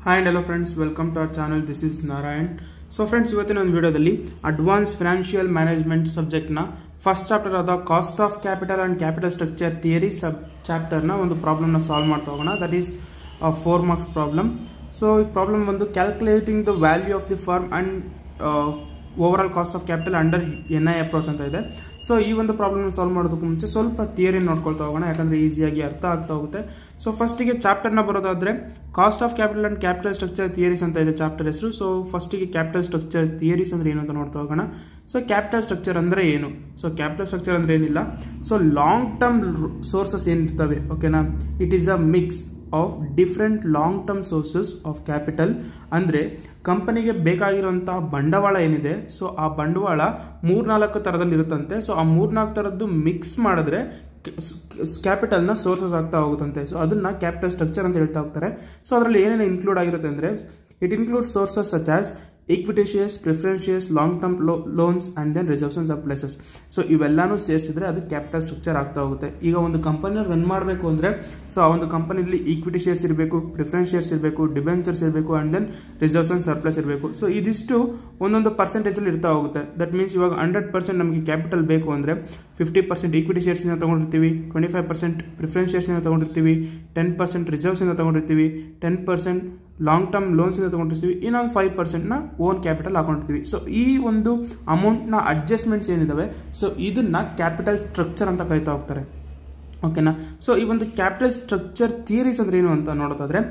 Hi and hello friends, welcome to our channel. This is Narayan. So friends, ಇವತ್ತಿನ ಒಂದು ವಿಡಿಯೋದಲ್ಲಿ advance financial management subject ನ first chapter ಆದ cost of capital and capital structure theory sub chapter ನ ಒಂದು problem ನ solve ಮಾಡ್ತಾ ಹೋಗೋಣ. That is 4 marks problem. So ಈ ಪ್ರಾಬ್ಲಮ್ ಒಂದು calculating the value of the firm and over all cost of capital under NI approach ಅಂತ ಇದೆ. So ಈ ಒಂದು ಪ್ರಾಬ್ಲಮ್ ಸಾಲ್ವ್ ಮಾಡೋದಕ್ಕೂ ಮುಂಚೆ ಸ್ವಲ್ಪ ಥಿಯರಿ ನೋಡ್ಕೊಳ್ತಾ ಹೋಗೋಣ, ಯಾಕಂದ್ರೆ ಈಸಿಯಾಗಿ ಅರ್ಥ ಆಗ್ತಾ ಹೋಗುತ್ತೆ. ಸೊ ಫಸ್ಟಿಗೆ ಚಾಪ್ಟರ್ನ ಬರೋದಾದ್ರೆ cost of capital and capital structure theories ಅಂತ ಇದೆ ಚಾಪ್ಟರ್ ಹೆಸರು. ಸೊ ಫಸ್ಟಿಗೆ ಕ್ಯಾಪಿಟಲ್ ಸ್ಟ್ರಕ್ಚರ್ ಥಿಯರೀಸ್ ಅಂದ್ರೆ ಏನು ಅಂತ ನೋಡ್ತಾ ಹೋಗೋಣ. ಸೊ ಕ್ಯಾಪಿಟಲ್ ಸ್ಟ್ರಕ್ಚರ್ ಅಂದ್ರೆ ಏನು? ಸೊ ಕ್ಯಾಪಿಟಲ್ ಸ್ಟ್ರಕ್ಚರ್ ಅಂದ್ರೆ ಏನಿಲ್ಲ, ಸೊ ಲಾಂಗ್ ಟರ್ಮ್ ಸೋರ್ಸಸ್ ಏನಿರ್ತವೆ, ಓಕೆನಾ, it is a mix of different long term sources of capital. ಅಂದರೆ ಕಂಪನಿಗೆ ಬೇಕಾಗಿರುವಂತಹ ಬಂಡವಾಳ ಏನಿದೆ, ಸೊ ಆ ಬಂಡವಾಳ 3-4 ಥರದಲ್ಲಿ ಇರುತ್ತಂತೆ. ಸೊ ಆ 3-4 ಥರದ್ದು ಮಿಕ್ಸ್ ಮಾಡಿದ್ರೆ ಕ್ಯಾಪಿಟಲ್ನ ಸೋರ್ಸಸ್ ಆಗ್ತಾ ಹೋಗುತ್ತಂತೆ. ಸೊ ಅದನ್ನ ಕ್ಯಾಪಿಟಲ್ ಸ್ಟ್ರಕ್ಚರ್ ಅಂತ ಹೇಳ್ತಾ ಹೋಗ್ತಾರೆ. ಸೊ ಅದರಲ್ಲಿ ಏನೇನು ಇನ್ಕ್ಲೂಡ್ ಆಗಿರುತ್ತೆ ಅಂದರೆ it include sources such as equity shares, preference shares, long term loans and then reserves and surpluses. So ಇವೆಲ್ಲಾನು ಸೇರಿಸಿದ್ರೆ ಅದು ಕ್ಯಾಪಿಟಲ್ ಸ್ಟ್ರಕ್ಚರ್ ಆಗ್ತಾ ಹೋಗುತ್ತೆ. ಈಗ ಒಂದು ಕಂಪನಿ ರನ್ ಮಾಡಬೇಕು ಅಂದ್ರೆ ಸೊ ಆ ಒಂದು ಕಂಪನಿಲಿ ಈಕ್ವಿಟಿ ಶೇರ್ಸ್ ಇರಬೇಕು, ಪ್ರಿಫರೆನ್ಸ್ ಶೇರ್ಸ್ ಇರಬೇಕು, ಡಿಬೆಂಚರ್ಸ್ ಇರಬೇಕು and then reserves and surplus ಇರಬೇಕು. ಸೊ ಇದಿಷ್ಟು ಒಂದೊಂದು ಪರ್ಸೆಂಟೇಜ್ ಅಲ್ಲಿ ಇರ್ತಾ ಹೋಗುತ್ತೆ. ದಟ್ ಮೀನ್ಸ್ ಇವಾಗ 100% ನಮಗೆ ಕ್ಯಾಪಿಟಲ್ ಬೇಕು ಅಂದ್ರೆ 50% ಈಕ್ವಿಟಿ ಶೇರ್ಸ್ ಇಂದ ತಗೊಂಡಿರ್ತೀವಿ, 25% ಪ್ರಿಫರೆನ್ಸ್ ಶೇರ್ಸ್ ಇಂದ ತಗೊಂಡಿರ್ತೀವಿ, 10% ರಿಸರ್ವ್ಸ್ ಇಂದ ತಗೊಂಡಿರ್ತೀವಿ, 10% ಲಾಂಗ್ ಟರ್ಮ್ ಲೋನ್ಸ್ ಇಂದ ತಗೊಂಡಿರ್ತೀವಿ, ಇನ್ನೊಂದು 5% ನ ಓನ್ ಕ್ಯಾಪಿಟಲ್ ಹಾಕೊಂಡಿರ್ತೀವಿ. ಸೊ ಈ ಒಂದು ಅಮೌಂಟ್ ನ ಅಡ್ಜಸ್ಟ್ಮೆಂಟ್ಸ್ ಏನಿದಾವೆ, ಸೊ ಇದನ್ನ ಕ್ಯಾಪಿಟಲ್ ಸ್ಟ್ರಕ್ಚರ್ ಅಂತ ಕರಿತಾ ಹೋಗ್ತಾರೆ, ಓಕೆನಾ. ಸೊ ಈ ಒಂದು ಕ್ಯಾಪಿಟಲ್ ಸ್ಟ್ರಕ್ಚರ್ ಥಿಯರೀಸ್ ಅಂದ್ರೆ ಏನು ಅಂತ ನೋಡೋದಾದ್ರೆ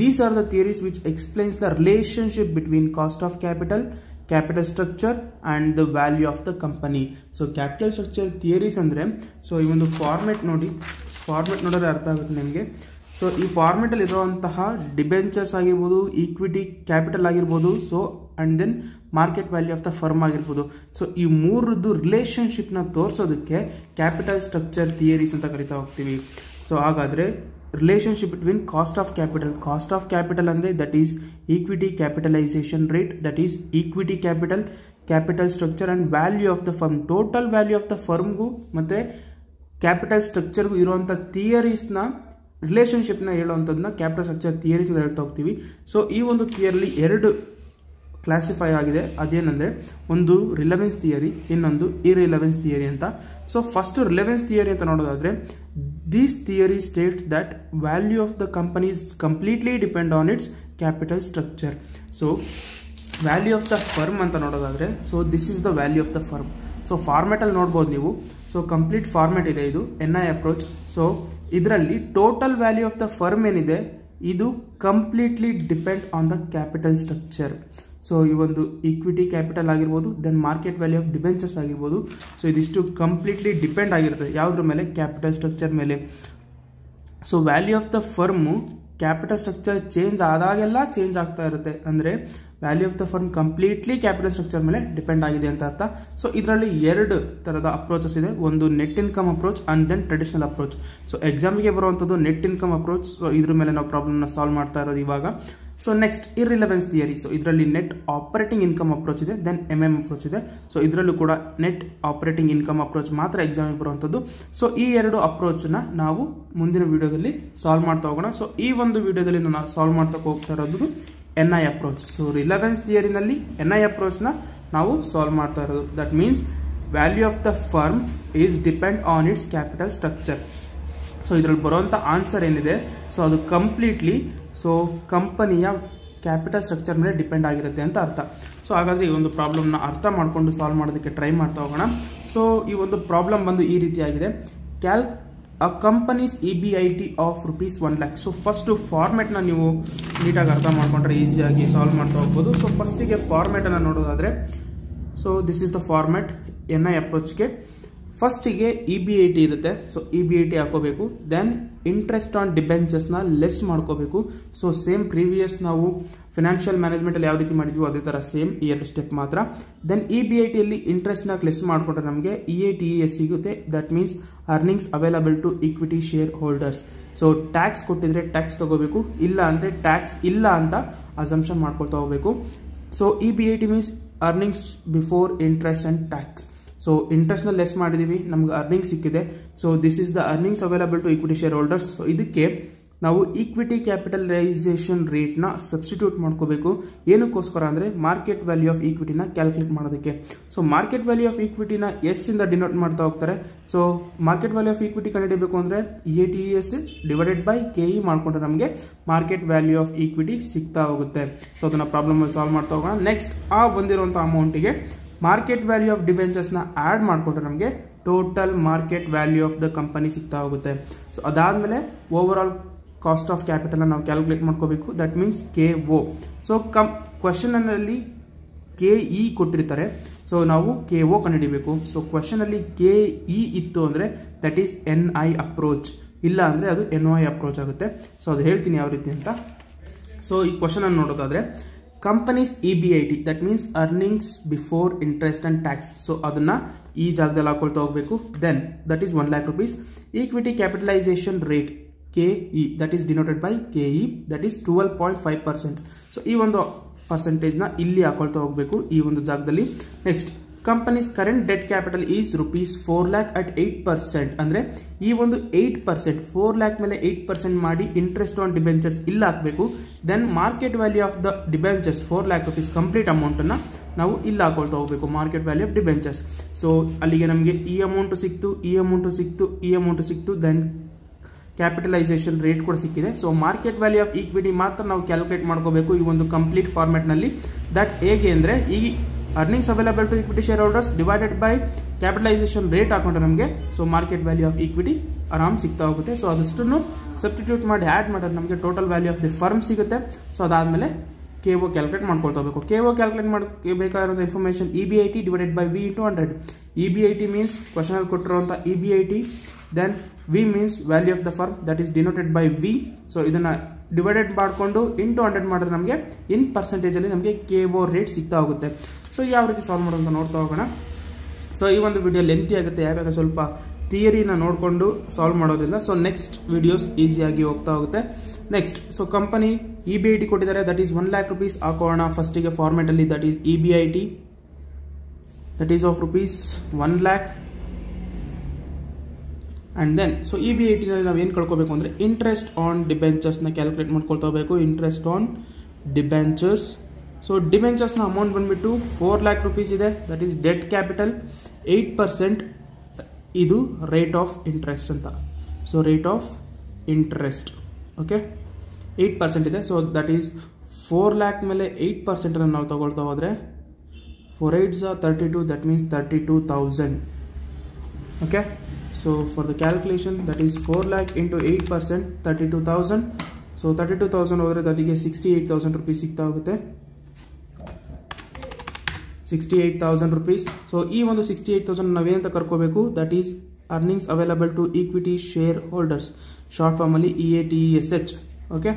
these are the theories which explains the relationship between cost of capital, capital structure and the value of the company. So capital structure theories ಅಂದ್ರೆ ಸೊ ಈ ಒಂದು ಫಾರ್ಮೆಟ್ ನೋಡಿದ್ರೆ ಅರ್ಥ ಆಗುತ್ತೆ ನಿಮಗೆ. ಸೊ ಈ ಫಾರ್ಮೆಟ್ ಅಲ್ಲಿ ಇರುವಂತಹ ಡಿಬೆಂಚರ್ಸ್ ಆಗಿರ್ಬೋದು, ಈಕ್ವಿಟಿ ಕ್ಯಾಪಿಟಲ್ ಆಗಿರ್ಬೋದು, so and then market value of the firm ಆಗಿರ್ಬೋದು. ಸೊ ಈ ಮೂರದ್ದು ರಿಲೇಶನ್ಶಿಪ್ ನ ತೋರಿಸೋದಕ್ಕೆ ಕ್ಯಾಪಿಟಲ್ ಸ್ಟ್ರಕ್ಚರ್ ಥಿಯರೀಸ್ ಅಂತ ಕರಿತಾ ಹೋಗ್ತೀವಿ. ಸೊ ಹಾಗಾದ್ರೆ relationship between cost of capital ಅಂದ್ರೆ that is equity capitalisation rate, that is equity capital structure and value of the firm. Total value of the ಫರ್ಮ್ಗೂ ಮತ್ತೆ ಕ್ಯಾಪಿಟಲ್ ಸ್ಟ್ರಕ್ಚರ್ಗೂ ಇರುವಂತ ಥಿಯರೀಸ್ನ ರಿಲೇಶನ್ಶಿಪ್ನ ಹೇಳುವಂಥದ್ದನ್ನ ಕ್ಯಾಪಿಟಲ್ ಸ್ಟ್ರಕ್ಚರ್ ಥಿಯರೀಸ್ ಅಂತ ಹೇಳ್ತಾ ಹೋಗ್ತೀವಿ. ಸೊ ಈ ಒಂದು ಥಿಯರಿಲಿ 2 ಕ್ಲಾಸಿಫೈ ಆಗಿದೆ. ಅದೇನಂದ್ರೆ ಒಂದು ರಿಲೆವೆನ್ಸ್ ಥಿಯರಿ, ಇನ್ನೊಂದು ಇರ್ರಿಲೆವೆನ್ಸ್ ಥಿಯರಿ ಅಂತ. ಸೊ ಫಸ್ಟ್ ರಿಲೆವೆನ್ಸ್ ಥಿಯರಿ ಅಂತ ನೋಡೋದಾದ್ರೆ this theory States that value of the company is completely depend on its capital structure. So value of the firm ಅಂತ ನೋಡೋದಾದ್ರೆ so this is the value of the firm. So format ಅಲ್ಲಿ ನೋಡ್ಬೋದು ನೀವು. So complete format ಇದೆ ಇದು NI approach. So ಇದರಲ್ಲಿ total value of the firm ಏನಿದೆ ಇದು completely depend on the capital structure. So ಈ ಒಂದು ಈಕ್ವಿಟಿ ಕ್ಯಾಪಿಟಲ್ ಆಗಿರ್ಬೋದು, then market value of debentures ಆಗಿರ್ಬೋದು, ಸೊ ಇದಿಷ್ಟು ಕಂಪ್ಲೀಟ್ಲಿ ಡಿಪೆಂಡ್ ಆಗಿರುತ್ತೆ ಯಾವುದ್ರ ಮೇಲೆ? ಕ್ಯಾಪಿಟಲ್ ಸ್ಟ್ರಕ್ಚರ್ ಮೇಲೆ. So value of the firm capital structure change ಆದಾಗೆಲ್ಲ ಚೇಂಜ್ ಆಗ್ತಾ ಇರುತ್ತೆ. ಅಂದರೆ value of the firm completely capital structure ಮೇಲೆ ಡಿಪೆಂಡ್ ಆಗಿದೆ ಅಂತ ಅರ್ಥ. ಸೊ ಇದರಲ್ಲಿ 2 ಥರದ ಅಪ್ರೋಚಸ್ ಇದೆ, ಒಂದು net income approach and then traditional approach. So ಎಕ್ಸಾಮಿಗೆ ಬರುವಂಥದ್ದು ನೆಟ್ ಇನ್ಕಮ್ ಅಪ್ರೋಚ್. ಸೊ ಇದ್ರ ಮೇಲೆ ನಾವು ಪ್ರಾಬ್ಲಮ್ನ ಸಾಲ್ವ್ ಮಾಡ್ತಾ ಇರೋದು ಇವಾಗ. So next irrelevance theory. So ಇದರಲ್ಲಿ ನೆಟ್ ಆಪರೇಟಿಂಗ್ ಇನ್ಕಮ್ ಅಪ್ರೋಚ್ ಇದೆ, ದೆನ್ MM ಅಪ್ರೋಚ್ ಇದೆ. ಸೊ ಇದರಲ್ಲೂ ಕೂಡ ನೆಟ್ ಆಪರೇಟಿಂಗ್ ಇನ್ಕಮ್ ಅಪ್ರೋಚ್ ಮಾತ್ರ ಎಕ್ಸಾಮಿಗೆ ಬರುವಂಥದ್ದು. ಸೊ ಈ 2 ಅಪ್ರೋಚ್ನ ನಾವು ಮುಂದಿನ ವಿಡಿಯೋದಲ್ಲಿ ಸಾಲ್ವ್ ಮಾಡ್ತಾ ಹೋಗೋಣ. ಸೊ ಈ ಒಂದು ವಿಡಿಯೋದಲ್ಲಿ ನಾವು ಸಾಲ್ವ್ ಮಾಡ್ತಾ ಹೋಗ್ತಾ ಇರೋದು NI ಅಪ್ರೋಚ್. ಸೊ ರಿಲೆವೆನ್ಸ್ ಥಿಯರಿನಲ್ಲಿ NI ಅಪ್ರೋಚ್ನ ನಾವು ಸಾಲ್ವ್ ಮಾಡ್ತಾ ಇರೋದು. That means value of the firm is depend on its capital structure. So ಇದರಲ್ಲಿ ಬರುವಂಥ ಆನ್ಸರ್ ಏನಿದೆ ಸೊ ಅದು ಕಂಪ್ಲೀಟ್ಲಿ ಸೊ ಕಂಪನಿಯ ಕ್ಯಾಪಿಟಲ್ ಸ್ಟ್ರಕ್ಚರ್ ಮೇಲೆ ಡಿಪೆಂಡ್ ಆಗಿರುತ್ತೆ ಅಂತ ಅರ್ಥ. ಸೊ ಹಾಗಾದ್ರೆ ಈ ಒಂದು ಪ್ರಾಬ್ಲಮ್ನ ಅರ್ಥ ಮಾಡಿಕೊಂಡು ಸಾಲ್ವ್ ಮಾಡೋದಕ್ಕೆ ಟ್ರೈ ಮಾಡ್ತಾ ಹೋಗೋಣ. ಸೊ ಈ ಒಂದು ಪ್ರಾಬ್ಲಮ್ ಬಂದು ಈ ರೀತಿಯಾಗಿದೆ. ಅ companies EBIT of ₹1 lakh. So first ಫಾರ್ಮೆಟ್ನ ನೀವು ನೀಟಾಗಿ ಅರ್ಥ ಮಾಡ್ಕೊಂಡ್ರೆ ಈಸಿಯಾಗಿ ಸಾಲ್ವ್ ಮಾಡ್ತಾ ಹೋಗ್ಬೋದು. ಸೊ ಫಸ್ಟಿಗೆ ಫಾರ್ಮೆಟನ್ನು ನೋಡೋದಾದ್ರೆ so this is the format NI ಅಪ್ರೋಚ್ಗೆ. ಫಸ್ಟಿಗೆ EBIT ಇರುತ್ತೆ. ಸೊ EBIT ಹಾಕೋಬೇಕು, ದೆನ್ ಇಂಟ್ರೆಸ್ಟ್ ಆನ್ ಡಿಬೆಂಚರ್ಸ್ನ ಲೆಸ್ ಮಾಡ್ಕೋಬೇಕು. ಸೊ ಸೇಮ್ ಪ್ರೀವಿಯಸ್ ನಾವು ಫಿನಾನ್ಷಿಯಲ್ ಮ್ಯಾನೇಜ್ಮೆಂಟಲ್ಲಿ ಯಾವ ರೀತಿ ಮಾಡಿದ್ವಿ ಅದೇ ಥರ ಸೇಮ್ ಈ 2 ಸ್ಟೆಪ್ ಮಾತ್ರ. ದೆನ್ EBITಯಲ್ಲಿ ಇಂಟ್ರೆಸ್ಟ್ನ ಲೆಸ್ ಮಾಡಿಕೊಂಡ್ರೆ ನಮಗೆ EATES ಸಿಗುತ್ತೆ. That means earnings available to equity share holders. So tax ಕೊಟ್ಟಿದ್ರೆ ಟ್ಯಾಕ್ಸ್ ತಗೋಬೇಕು, ಇಲ್ಲ ಅಂದರೆ ಟ್ಯಾಕ್ಸ್ ಇಲ್ಲ ಅಂತ ಅಸಂಪ್ಷನ್ ಮಾಡ್ಕೊಳ್ತಾ ಹೋಗಬೇಕು. So EBIT means earnings before interest and tax. So ಇಂಟ್ರೆಸ್ಟ್ನ ಲೆಸ್ ಮಾಡಿದೀವಿ, ನಮ್ಗೆ ಅರ್ನಿಂಗ್ ಸಿಕ್ಕಿದೆ. So this is the earnings available to equity share holders. So ಇದಕ್ಕೆ ನಾವು ಈಕ್ವಿಟಿ ಕ್ಯಾಪಿಟಲೈಸೇಷನ್ ರೇಟ್ನ ಸಬ್ಸ್ಟಿಟ್ಯೂಟ್ ಮಾಡ್ಕೋಬೇಕು. ಏನಕ್ಕೋಸ್ಕರ ಅಂದರೆ ಮಾರ್ಕೆಟ್ ವ್ಯಾಲ್ಯೂ ಆಫ್ ಈಕ್ವಿಟಿನ ಕ್ಯಾಲ್ಕುಲೇಟ್ ಮಾಡೋದಕ್ಕೆ. So market value of ಈಕ್ವಿಟಿನ S ಇಂದ ಡಿನೋಟ್ ಮಾಡ್ತಾ ಹೋಗ್ತಾರೆ. So market value of equity ಕಂಡುಹಿಡಿಯಬೇಕು ಅಂದರೆ EATESH ಡಿವೈಡೆಡ್ ಬೈ KE ಮಾಡಿಕೊಂಡ್ರೆ ನಮಗೆ ಮಾರ್ಕೆಟ್ ವ್ಯಾಲ್ಯೂ ಆಫ್ ಈಕ್ವಿಟಿ ಸಿಗ್ತಾ ಹೋಗುತ್ತೆ. ಸೊ ಅದನ್ನು ಪ್ರಾಬ್ಲಮಲ್ಲಿ ಸಾಲ್ವ್ ಮಾಡ್ತಾ ಹೋಗೋಣ. ನೆಕ್ಸ್ಟ್ ಆ ಬಂದಿರುವಂಥ ಅಮೌಂಟಿಗೆ ಮಾರ್ಕೆಟ್ ವ್ಯಾಲ್ಯೂ ಆಫ್ ಡಿಬೆಂಚರ್ಸ್ನ ಆ್ಯಡ್ ಮಾಡಿಕೊಂಡ್ರೆ ನಮಗೆ total market value of the company ಸಿಗ್ತಾ ಹೋಗುತ್ತೆ. ಸೊ ಅದಾದಮೇಲೆ ಓವರ್ ಆಲ್ ಕಾಸ್ಟ್ ಆಫ್ ಕ್ಯಾಪಿಟಲ್ನ ನಾವು ಕ್ಯಾಲ್ಕುಲೇಟ್ ಮಾಡ್ಕೋಬೇಕು. That means KO. ಸೊ ಕ್ವಶನಲ್ಲಿ KE ಕೊಟ್ಟಿರ್ತಾರೆ. ಸೊ ನಾವು KO ಕಂಡುಹಿಡಿಬೇಕು. ಸೊ ಕ್ವಶನಲ್ಲಿ KE ಇತ್ತು ಅಂದರೆ ದಟ್ ಈಸ್ NI ಅಪ್ರೋಚ್, ಇಲ್ಲ ಅಂದರೆ ಅದು NOI ಅಪ್ರೋಚ್ ಆಗುತ್ತೆ. ಸೊ ಅದು ಹೇಳ್ತೀನಿ ಯಾವ ರೀತಿ ಅಂತ. ಸೊ ಈ ಕ್ವಶನನ್ನು ನೋಡೋದಾದರೆ companies EBIT that means earnings before interest and tax. So ಅದನ್ನು ಈ ಜಾಗದಲ್ಲಿ ಹಾಕೊಳ್ತಾ ಹೋಗಬೇಕು. Then that is 1 lakh rupees. Equity capitalisation rate KE that is denoted by KE that is 12.5%. So ಈ ಒಂದು ಪರ್ಸೆಂಟೇಜ್ನ ಇಲ್ಲಿ ಹಾಕೊಳ್ತಾ ಹೋಗಬೇಕು ಈ ಒಂದು ಜಾಗದಲ್ಲಿ. Next company's current debt capital is ₹4 lakh at 8%. ಅಂದರೆ ಈ ಒಂದು 8% 4 lakh ಮೇಲೆ 8% ಮಾಡಿ ಇಂಟ್ರೆಸ್ಟ್ ಆನ್ ಡಿಬೆಂಚರ್ಸ್ ಇಲ್ಲಿ ಹಾಕಬೇಕು. Then market value of the debentures 4 lakh rupees complete ಅಮೌಂಟನ್ನು ನಾವು ಇಲ್ಲಿ ಹಾಕೊಳ್ತಾ ಹೋಗಬೇಕು, market value of debentures. So ಅಲ್ಲಿಗೆ ನಮಗೆ ಈ ಅಮೌಂಟು ಸಿಕ್ತು, ಈ ಅಮೌಂಟು ಸಿಕ್ತು, ಈ ಅಮೌಂಟು ಸಿಕ್ತು. ದೆನ್ ಕ್ಯಾಪಿಟಲೈಸೇಷನ್ ರೇಟ್ ಕೂಡ ಸಿಕ್ಕಿದೆ. So market value of equity ಮಾತ್ರ ನಾವು ಕ್ಯಾಲ್ಕುಲೇಟ್ ಮಾಡ್ಕೋಬೇಕು ಈ ಒಂದು ಕಂಪ್ಲೀಟ್ ಫಾರ್ಮೆಟ್ನಲ್ಲಿ. ದಟ್ ಹೇಗೆ ಅಂದರೆ ಈ earnings available to equity share holders divided by capitalisation rate ಹಾಕೊಂಡ್ರೆ ನಮಗೆ so market value of equity ಆರಾಮ್ ಸಿಗ್ತಾ ಹೋಗುತ್ತೆ. ಸೊ ಅದಷ್ಟನ್ನು ಸಬ್ಸ್ಟಿಟ್ಯೂಟ್ ಮಾಡಿ ಆ್ಯಡ್ ಮಾಡಿದ್ರೆ ನಮಗೆ total value of the firm ಸಿಗುತ್ತೆ. ಸೊ ಅದಾದಮೇಲೆ KO ಕ್ಯಾಲ್ಕುಲೇಟ್ ಮಾಡ್ಕೊಳ್ತಾ ಹೋಗಬೇಕು. KO ಕ್ಯಾಲ್ಕುಲೇಟ್ ಮಾಡಬೇಕಾಗಿರೋ information EBIT divided by V into 100. EBIT means ಕ್ವಶನಲ್ಲಿ ಕೊಟ್ಟಿರುವಂಥ EBIT. Then V means value of the firm that is denoted by V. So ಇದನ್ನು divided ಮಾಡಿಕೊಂಡು into 100 ಮಾಡಿದ್ರೆ ನಮಗೆ ಇನ್ ಪರ್ಸೆಂಟೇಜಲ್ಲಿ ನಮಗೆ KO ರೇಟ್ ಸಿಗ್ತಾ ಹೋಗುತ್ತೆ. ಸೊ ಯಾವ ರೀತಿ ಸಾಲ್ವ್ ಮಾಡೋದು ಅಂತ ನೋಡ್ತಾ ಹೋಗೋಣ. ಸೊ ಈ ಒಂದು ವಿಡಿಯೋ ಲೆಂತಿ ಆಗುತ್ತೆ, ಯಾಕಂದರೆ ಸ್ವಲ್ಪ ಥಿಯರಿನ ನೋಡಿಕೊಂಡು ಸಾಲ್ವ್ ಮಾಡೋದ್ರಿಂದ. ಸೊ ನೆಕ್ಸ್ಟ್ ವಿಡಿಯೋಸ್ ಈಸಿಯಾಗಿ ಹೋಗ್ತಾ ಹೋಗುತ್ತೆ. ನೆಕ್ಸ್ಟ್ ಸೊ ಕಂಪನಿ EBIT ಕೊಟ್ಟಿದ್ದಾರೆ ದಟ್ ಈಸ್ 1 lakh rupees ಹಾಕೋಣ ಫಸ್ಟಿಗೆ ಫಾರ್ಮೆಟಲ್ಲಿ. That is EBIT that is of ₹1 lakh. And then so EBITನಲ್ಲಿ ನಾವು ಏನು ಕಳ್ಕೋಬೇಕು ಅಂದರೆ ಇಂಟ್ರೆಸ್ಟ್ ಆನ್ ಡಿಬೆಂಚರ್ಸ್ನ ಕ್ಯಾಲ್ಕುಲೇಟ್ ಮಾಡ್ಕೊಳ್ತಾ ಹೋಗಬೇಕು. Interest on debentures. ಸೊ ಡಿಬೆಂಚರ್ಸ್ನ ಅಮೌಂಟ್ ಬಂದುಬಿಟ್ಟು 4 lakh rupees ಇದೆ. That is debt capital. 8% ಇದು ರೇಟ್ ಆಫ್ ಇಂಟ್ರೆಸ್ಟ್ ಅಂತ. So rate of interest okay 8% ಇದೆ. ಸೊ ದಟ್ ಈಸ್ 4 lakh ಮೇಲೆ 8% ನಾವು ತಗೊಳ್ತಾ ಹೋದರೆ 4 8s are 32, that means 32,000. Okay so for the calculation that is 4 lakh into 8% 32,000. So 32,000 ಹೋದರೆ ದಟಿಗೆ 68,000 rupees ಸಿಗ್ತಾ ಹೋಗುತ್ತೆ. 68,000 rupees. ಸೊ ಈ ಒಂದು 68,000 ನಾವೇನಂತ ಕರ್ಕೋಬೇಕು, that is earnings available to equity share holders, short ಫಾರ್ಮಲ್ಲಿ EATESH. ಓಕೆ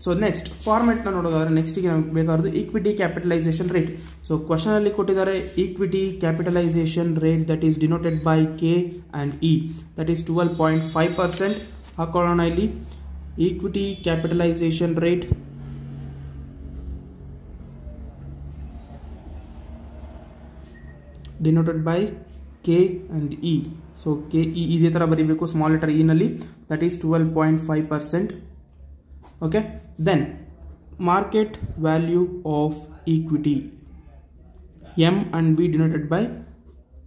ಸೊ ನೆಕ್ಸ್ಟ್ ಫಾರ್ಮೆಟ್ನ ನೋಡೋದಾದ್ರೆ ನೆಕ್ಸ್ಟಿಗೆ ನಮಗೆ ಬೇಕಾಗಿರೋದು ಈಕ್ವಿಟಿ ಕ್ಯಾಪಿಟಲೈಸೇಷನ್ ರೇಟ್. ಸೊ ಕ್ವಶನಲ್ಲಿ ಕೊಟ್ಟಿದ್ದಾರೆ equity capitalisation rate that is denoted by K and E that is 12.5%. ಹಾಕೊಳ್ಳೋಣ ಇಲ್ಲಿ equity capitalisation rate denoted by K and E. So KE ಇದೇ ಥರ ಬರೀಬೇಕು ಸ್ಮಾಲ್ ಲೆಟರ್ ಇನಲ್ಲಿ. That is 12.5%. Okay then market value of equity M and V denoted by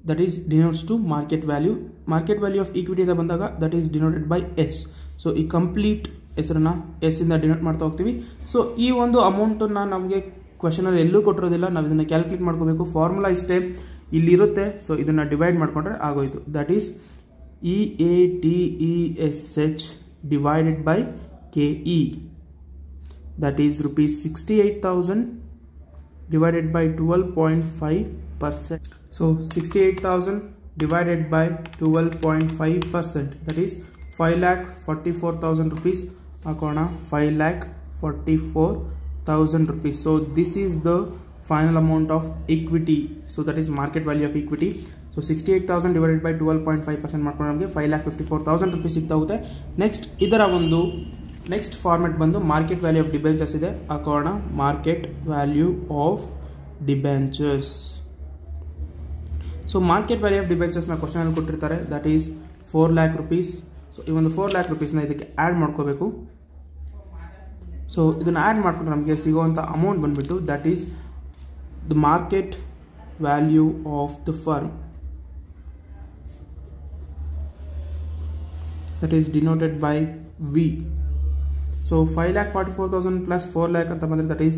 that is denotes to market value. Market value of equity ಅಂತ ಬಂದಾಗ that is denoted by S. So ಈ complete ಹೆಸರನ್ನು S ಇಂದ denote ಮಾಡ್ತಾ ಹೋಗ್ತೀವಿ. So ಈ ಒಂದು ಅಮೌಂಟನ್ನು ನಮಗೆ ಕ್ವಶನಲ್ಲಿ ಎಲ್ಲೂ ಕೊಟ್ಟಿರೋದಿಲ್ಲ, ನಾವು ಇದನ್ನು ಕ್ಯಾಲ್ಕುಲೇಟ್ ಮಾಡ್ಕೋಬೇಕು. ಫಾರ್ಮುಲಾ ಇಷ್ಟೇ ಇಲ್ಲಿರುತ್ತೆ. ಸೊ ಇದನ್ನು ಡಿವೈಡ್ ಮಾಡಿಕೊಂಡ್ರೆ ಆಗೋಯ್ತು. That is EATESH divided by KE that is ₹68,000 divided by 12.5%. So 68,000 divided by 12.5% that is 5,44,000 rupees. Akona 5,44,000 rupees. So this is the final amount of equity. So that is market value of equity. So 68,000 divided by 12.5% ಮಾಡ್ಕೊಂಡು ನಮಗೆ 5,54,000 rupees ಸಿಗ್ತಾ ಹೋಗುತ್ತೆ. Next ಇದರ ಒಂದು next format ಬಂದು market value of debentures ಇದೆ. ಹಾಕೋಣ market value of debentures. So market value of ಡಿಬೆಂಚರ್ಸ್ನ ಕ್ವಶನಲ್ಲಿ ಕೊಟ್ಟಿರ್ತಾರೆ. That is 4 lakh rupees. So ಈ ಒಂದು 4 lakh rupeesನ ಇದಕ್ಕೆ ಆ್ಯಡ್ ಮಾಡ್ಕೋಬೇಕು. ಸೊ ಇದನ್ನು ಆ್ಯಡ್ ಮಾಡಿಕೊಂಡ್ರೆ ನಮಗೆ ಸಿಗುವಂಥ ಅಮೌಂಟ್ ಬಂದುಬಿಟ್ಟು that is the market value of the firm, that is denoted by V. So 5,44,000 plus 4 lakh ಅಂತ ಬಂದರೆ that is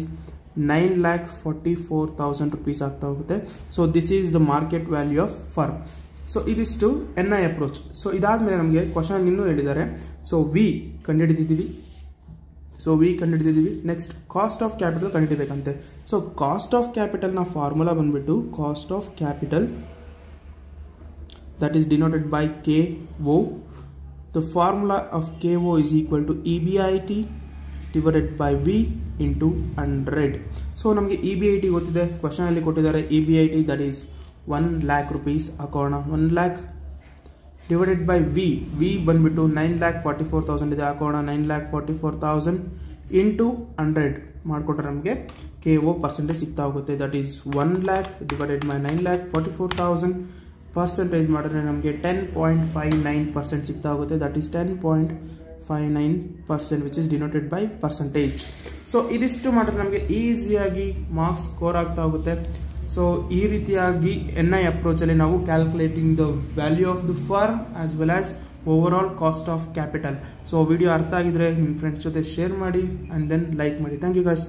9,44,000 rupees ಆಗ್ತಾ ಹೋಗುತ್ತೆ. So this is the market value of firm. So ಇದಿಷ್ಟು NI ಅಪ್ರೋಚ್. ಸೊ ಇದಾದಮೇಲೆ ನಮಗೆ question ಇನ್ನೂ ಹೇಳಿದ್ದಾರೆ. So V ಕಂಡುಹಿಡಿದಿದ್ದೀವಿ. ನೆಕ್ಸ್ಟ್ ಕಾಸ್ಟ್ ಆಫ್ ಕ್ಯಾಪಿಟಲ್ ಕಂಡುಹಿಡಿಬೇಕಂತೆ. ಸೊ ಕಾಸ್ಟ್ ಆಫ್ ಕ್ಯಾಪಿಟಲ್ನ ಫಾರ್ಮುಲಾ ಬಂದುಬಿಟ್ಟು cost of capital that is denoted by KO. The formula of KO is equal to EBIT divided by V into 100. So ನಮಗೆ EBIT ಗೊತ್ತಿದೆ, question ಅಲ್ಲಿ ಕೊಟ್ಟಿದ್ದಾರೆ EBIT that is 1 lakh rupees ಹಾಕೋಣ. 1 lakh divided by V ಬಂದ್ಬಿಟ್ಟು 9,44,000 ಇದೆ, ಹಾಕೋಣ 9,44,000 into 100 ಮಾಡಿಕೊಟ್ರೆ ನಮಗೆ KO ಪರ್ಸೆಂಟೇಜ್ ಸಿಗ್ತಾ ಹೋಗುತ್ತೆ. That is 1 lakh divided by 9,44,000 percentage ಮಾಡಿದ್ರೆ ನಮಗೆ 10.59% ಸಿಗ್ತಾ ಹೋಗುತ್ತೆ. That is 10.59% which is denoted by percentage. So ಇದಿಷ್ಟು ಮಾಡಿದ್ರೆ ನಮಗೆ ಈಸಿಯಾಗಿ ಮಾರ್ಕ್ಸ್ ಸ್ಕೋರ್ ಆಗ್ತಾ ಹೋಗುತ್ತೆ. ಸೊ ಈ ರೀತಿಯಾಗಿ NI ಅಪ್ರೋಚಲ್ಲಿ ನಾವು calculating the value of the firm as well as over all cost of capital. So video ಅರ್ಥ ಆಗಿದ್ರೆ ನಿಮ್ಮ ಫ್ರೆಂಡ್ಸ್ ಜೊತೆ ಶೇರ್ ಮಾಡಿ ಆ್ಯಂಡ್ ದೆನ್ ಲೈಕ್ ಮಾಡಿ. Thank you guys.